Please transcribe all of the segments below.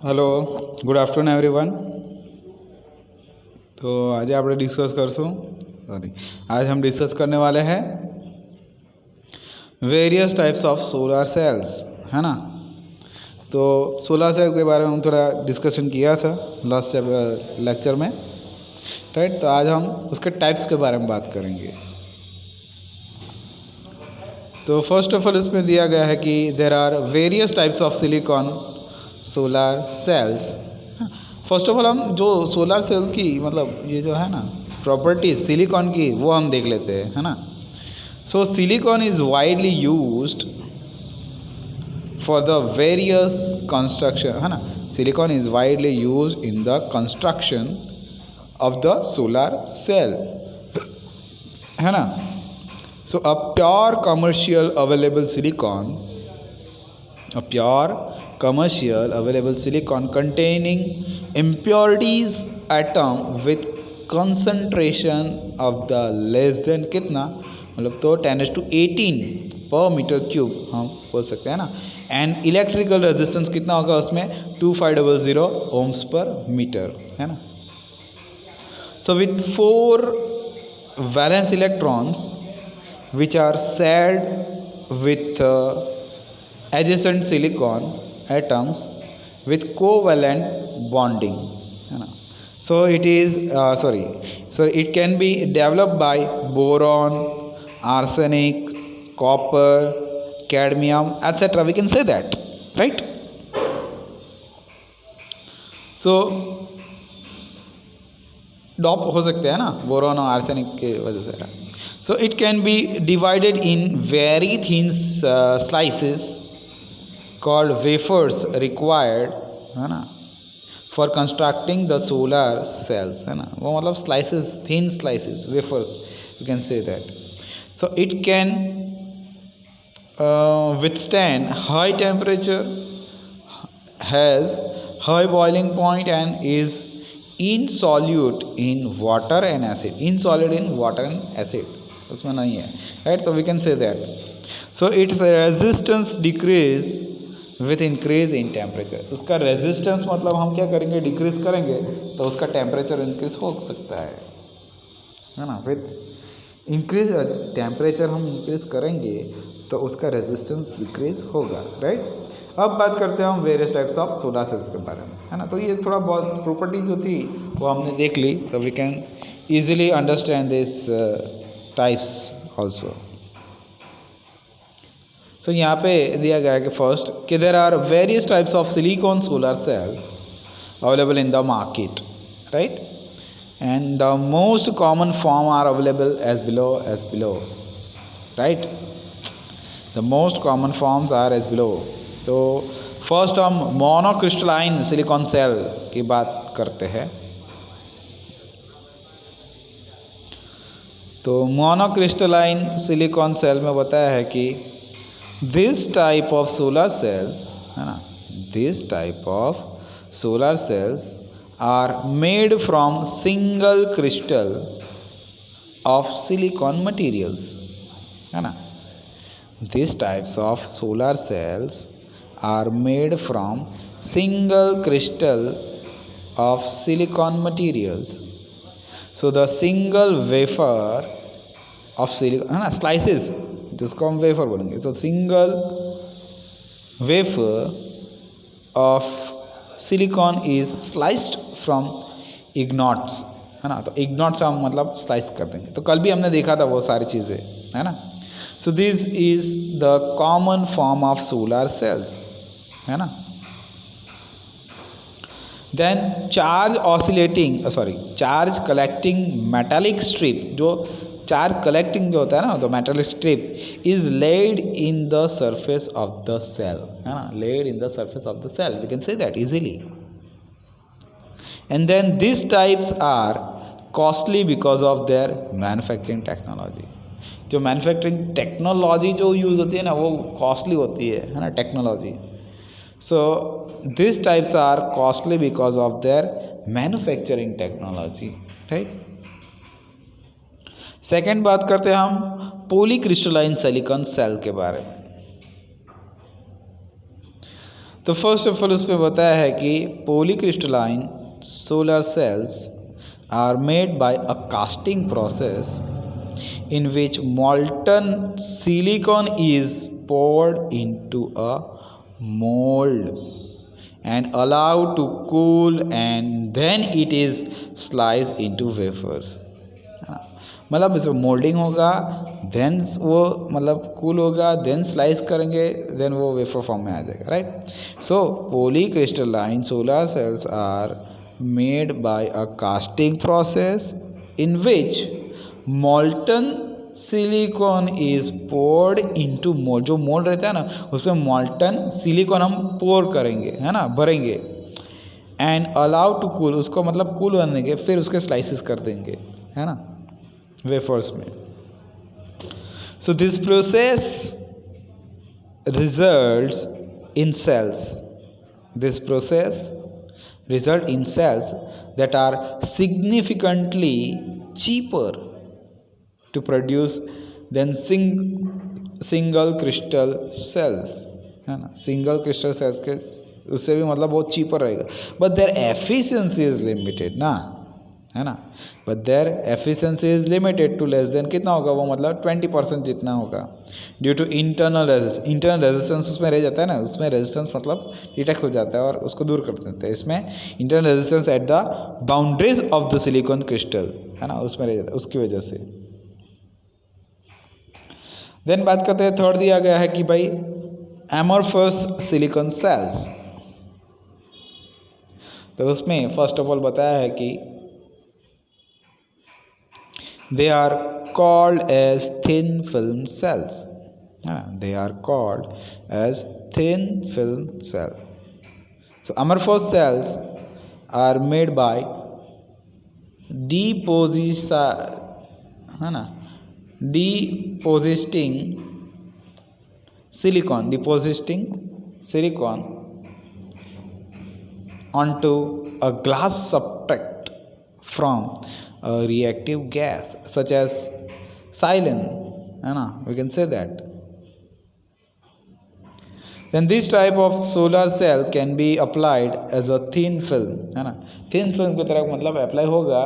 Hello good afternoon everyone. तो आज આપણે ડિસ્કસ કરશું आज हम डिस्कस करने वाले हैं various types of solar cells, है ना। तो सोलर सेल के बारे में हम थोड़ा डिस्कशन किया था लास्ट लेक्चर में, राइट। तो आज हम उसके टाइप्स के बारे में बात करेंगे। तो फर्स्ट ऑफ ऑल इसमें दिया गया है कि there are various types of silicon solar cells. First of all हम जो सोलर सेल की मतलब ये जो है ना प्रॉपर्टीज सिलिकॉन की वो हम देख लेते हैं, है ना। So silicon is widely used for the various construction, है ना। Silicon is widely used in the construction of the solar cell, है ना। So a pure commercial available silicon containing impurities atom with concentration of the less than कितना मतलब तो 10⁻18 पर metre cube हम बोल सकते हैं ना। एंड इलेक्ट्रिकल रेजिस्टेंस कितना होगा उसमें 2500 ohms पर मीटर, है ना। So with 4 valence electrons which are shared with adjacent silicon atoms with covalent bonding, है ना। So it is it can be developed by boron, arsenic, copper, cadmium, etc. We can say that, right? So डॉप हो सकते हैं ना boron और arsenic के वजह से। So it can be divided in very thin slices called wafers required, है ना, for constructing the solar cells, है ना। वो मतलब slices, thin slices, wafers, you can say that. So it can withstand high temperature, has high boiling point and is insolute in water and acid, insolute in water and acid उसमें नहीं है, right. तो we can say that. So its resistance decrease with increase in temperature. उसका resistance मतलब हम क्या करेंगे, decrease करेंगे तो उसका टेम्परेचर इंक्रीज हो सकता है ना। विथ इंक्रीज टेम्परेचर हम इंक्रीज करेंगे तो उसका रेजिस्टेंस डिक्रीज होगा, राइट। अब बात करते हैं हम various types of solar cells के बारे में, है ना। तो ये थोड़ा बहुत प्रॉपर्टी जो थी वो हमने देख ली, तो we can easily understand this types also. So यहाँ पे दिया गया है कि फर्स्ट कि there are various types of silicon solar cell available in the market, right. And the most common form are available as below, right. The most common forms are as below. तो first हम monocrystalline silicon cell की बात करते हैं। तो monocrystalline silicon cell में बताया है कि this type of solar cells, है ना, this type of solar cells are made from single crystal of silicon materials, है ना। This types of solar cells are made from single crystal of silicon materials. So the single wafer of silicon, है ना, slices जिसको हम wafer बोलेंगे। तो single wafer of silicon is sliced from ingots, है ना। तो इग्नॉट्स हम मतलब स्लाइस कर देंगे। तो कल भी हमने देखा था वो सारी चीज़ें, है ना। So this is the common form of solar cells, है ना। Then charge collecting metallic strip, जो चार्ज कलेक्टिंग जो होता है ना, तो metallic strip is laid in the surface of the cell, है ना, laid in the surface of the cell, we can say that easily. And then this types are costly because of their manufacturing technology. जो manufacturing technology जो use होती है ना वो costly होती है ना, technology. So these types are costly because of their manufacturing technology, right? Second बात करते हैं हम पॉलीक्रिस्टलाइन सिलिकॉन सेल के बारे में। तो फर्स्ट ऑफ ऑल उसमें बताया है कि polycrystalline solar cells are made by a casting process in which molten silicon is poured into a mold and allowed to cool and then it is sliced into wafers. मतलब इसमें moulding होगा, then वो मतलब cool होगा, then slice करेंगे, then वो wafer form में आ जाएगा, right. So polycrystalline solar cells are made by a casting process in which molten silicon is poured into mould. जो मोल्ड रहता है ना उसमें molten सिलिकॉन हम पोर करेंगे, है ना, भरेंगे. एंड अलाउ टू कूल, उसको मतलब कूल होने देंगे, फिर उसके स्लाइसेस कर देंगे, है ना, वेफर्स में. So this process results in cells. This process result in cells that are significantly cheaper to produce than single crystal cells, है ना. सिंगल क्रिस्टल सेल्स के उससे भी मतलब बहुत चीपर रहेगा, but their efficiency is limited ना, है ना. But their efficiency is limited to less than कितना होगा वो, मतलब 20% जितना होगा, ड्यू टू इंटरनल रेजिस्टेंस उसमें रह जाता है ना, उसमें रेजिस्टेंस मतलब डिटेक्ट हो जाता है और उसको दूर कर देते हैं. इसमें internal resistance at the boundaries of the silicon crystal, है ना, उसमें रह जाता है उसकी वजह से. देन बात करते हैं, थर्ड दिया गया है कि भाई एमोर्फस सिलिकॉन सेल्स. तो उसमें फर्स्ट ऑफ ऑल बताया है कि they are called as thin film cells. They are called as thin film cell. So amorphous cells are made by depositing silicon onto a glass substrate from a reactive gas such as silane, है ना, we can say that. Then this type of solar cell can be applied as a thin film, है ना. thin film की तरह मतलब apply होगा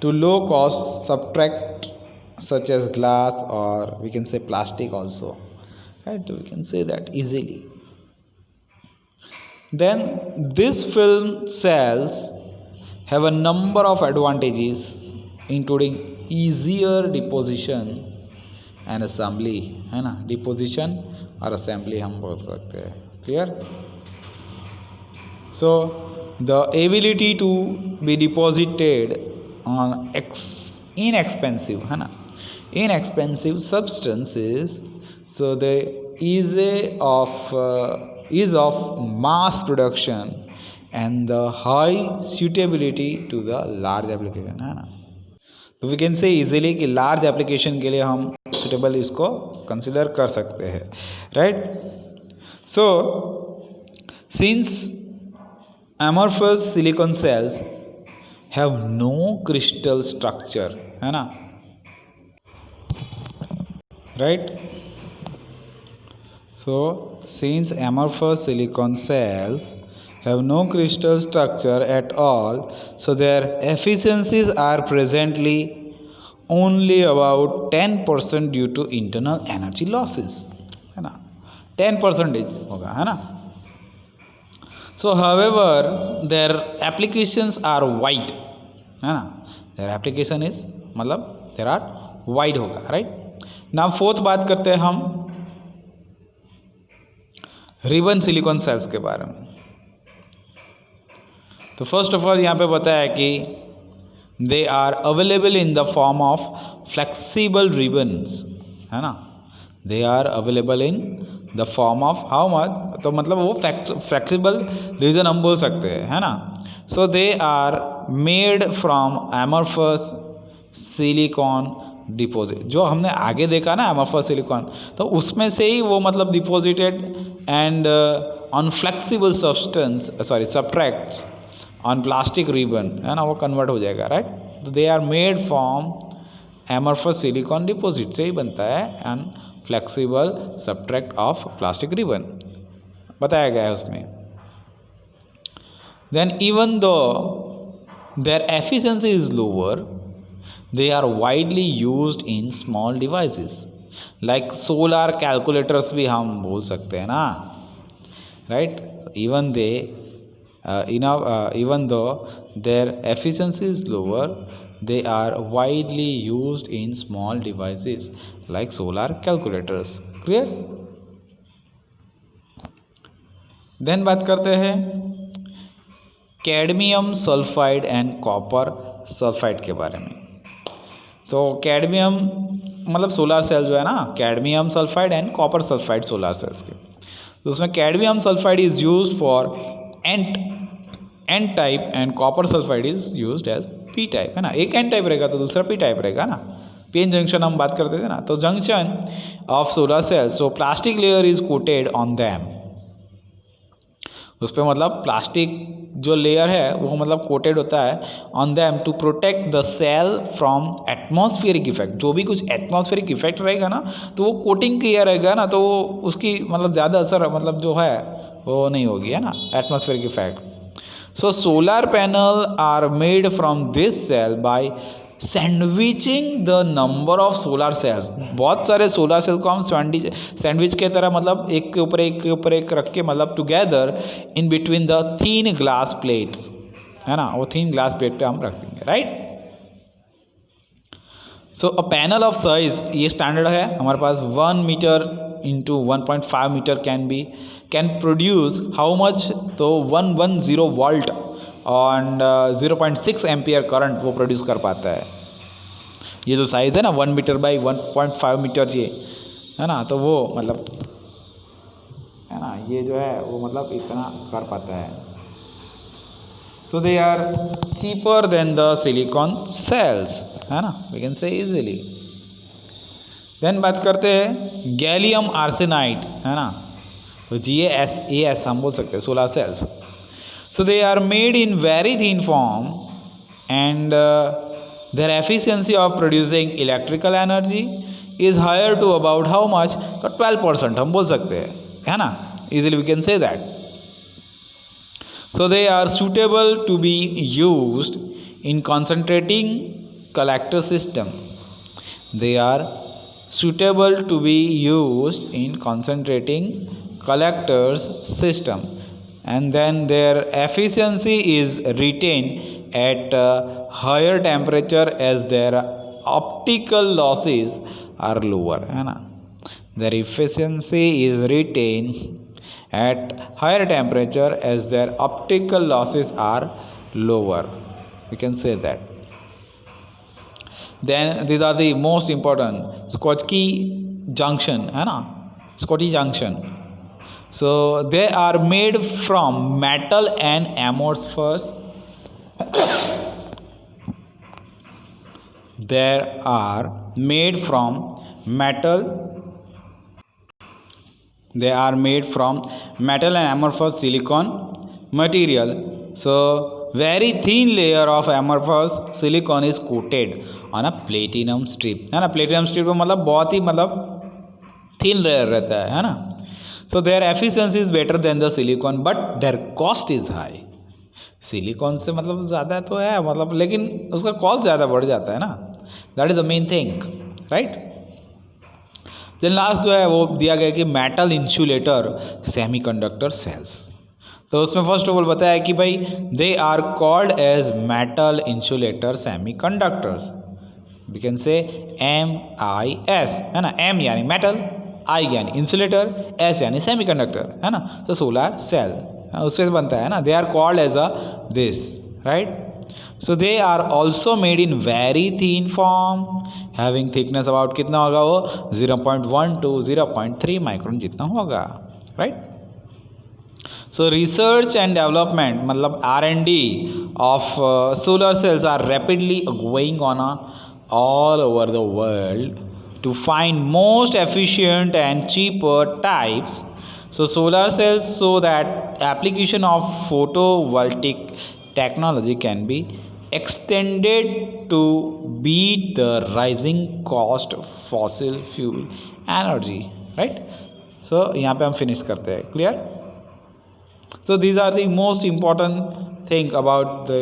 to low cost substrate such as glass or we can say plastic also, right. So we can say that easily. Then this film cells have a number of advantages including easier deposition and assembly, है ना. deposition और assembly हम बोल सकते हैं, clear. So the ability to be deposited on inexpensive, है ना, inexpensive substances, so the ease of mass production and the high suitability to the large application, है ना. तो वी कैन से इजीली कि लार्ज एप्लीकेशन के लिए हम suitable इसको कंसिडर कर सकते हैं, right. So since amorphous silicon cells have no crystal structure, है ना, right. So since amorphous silicon cells have no crystal structure at all, so their efficiencies are presently only about 10% due to internal energy losses, है ना, 10% होगा, है ना. So however their applications are wide, है ना, their application is मतलब there are wide होगा, right. Now fourth बात करते हैं हम रिबन सिलिकॉन सेल्स के बारे में. तो फर्स्ट ऑफ ऑल यहाँ पे बताया है कि they are available in the form of flexible ribbons, है ना. They are available in the form of how much, तो मतलब वो फ्लेक्सिबल रीजन हम बोल सकते हैं, है ना. So they are made from amorphous silicon deposit. जो हमने आगे देखा ना एमोर्फस सिलिकॉन, तो उसमें से ही वो मतलब deposited and on flexible substrates on plastic ribbon, है ना, वो कन्वर्ट हो जाएगा, राइट. तो they are made from amorphous silicon deposit से ही बनता है and flexible substrate of plastic ribbon. बताया गया है उसमें. Then even though their efficiency is lower, they are widely used in small devices like solar calculators भी हम बोल सकते हैं ना, right? Even though their efficiency is lower, they are widely used in small devices like solar calculators. Clear? Then बात करते हैं cadmium sulphide and copper sulphide के बारे में. तो कैडमियम मतलब सोलर सेल जो है ना, cadmium sulphide and copper sulphide solar cells के. तो उसमें cadmium sulphide is use for N type and copper sulphide is use as P type, है ना. एक एन टाइप रहेगा तो दूसरा पी टाइप रहेगा ना. पीएन जंक्शन हम बात करते थे ना. तो junction of solar sales, so plastic layer is coated on them. उस पर मतलब प्लास्टिक जो लेयर है वो मतलब कोटेड होता है on them to protect the cell from atmospheric effect. जो भी कुछ एटमॉस्फेरिक इफेक्ट रहेगा ना तो वो कोटिंग किया रहेगा ना, तो वो उसकी मतलब ज़्यादा असर मतलब जो है वो नहीं होगी, है ना, atmospheric effect. So solar panel are made from this cell by sandwiching the number of solar cells. बहुत सारे सोलर सेल को हम सैंडविच के तरह मतलब एक के ऊपर एक रख के मतलब together in between the thin glass plates, है ना. वो थीन ग्लास प्लेट पे हम रख देंगे, right. So a panel of size, ये स्टैंडर्ड है हमारे पास 1 metre into 1.5 metre can produce how much, तो 110 वोल्ट और 0.6 एम्पियर करंट वो प्रोड्यूस कर पाता है. ये जो साइज़ है ना 1 मीटर बाई 1.5 मीटर, ये है ना, तो वो मतलब है ना, ये जो है वो मतलब इतना कर पाता है. So they are cheaper than the silicon cells, है ना, we can say easily. Then बात करते हैं गैलियम आर्सेनाइड, है ना. तो GaAs हम बोल सकते हैं solar cells. So they are made in very thin form and their efficiency of producing electrical energy is higher to about how much, तो 12% हम बोल सकते हैं, है ना, easily we can say that. So they are suitable to be used in concentrating collector system. They are suitable to be used in concentrating collectors system. And then their efficiency is retained at higher temperature as their optical losses are lower, है ना. Their efficiency is retained at higher temperature as their optical losses are lower, we can say that. Then these are the most important Schottky junction, है ना, Schottky junction. So they are made from metal and amorphous. They are made from metal. They are made from metal and amorphous silicon material. So very thin layer of amorphous silicon is coated on a platinum strip, है ना. platinum strip में मतलब बहुत ही मतलब thin layer रहता है ना. So their efficiency is better than the silicon, but their cost is high. Silicon से मतलब ज़्यादा तो है मतलब, लेकिन उसका कॉस्ट ज़्यादा बढ़ जाता है ना. That is the main thing, right. Then last जो है वो दिया गया कि मेटल इंसुलेटर सेमीकंडक्टर सेल्स. तो उसमें फर्स्ट ऑफ ऑल बताया कि भाई they are called as metal insulator semiconductors. We can say MIS, है ना. M यानी मेटल, I यानी इंसुलेटर, S यानी सेमीकंडक्टर, है ना. तो सोलर सेल उससे बनता है ना. They are called as a this, right. So they are also made in very thin form having thickness about कितना होगा वो 0.1 to 0.3 माइक्रोन जितना होगा, right. So research and development मतलब R&D of solar cells are rapidly going on all over the world to find most efficient and cheaper types. So solar cells, so that application of photovoltaic technology can be extended to beat the rising cost of fossil fuel energy, right. So यहाँ पे हम finish करते हैं. Clear. So these are the most important thing about the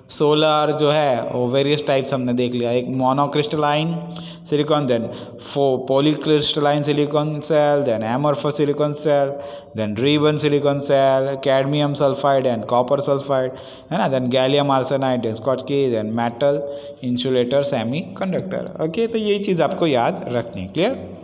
solar जो है वो various types हमने देख लिया. एक monocrystalline silicon, then polycrystalline silicon cell, then amorphous silicon cell, then ribbon silicon cell, cadmium sulphide and copper sulphide, है ना, then gallium arsenide, then Schottky, then metal insulator semi conductor. Okay, तो ये चीज़ आपको याद रखनी है. क्लियर.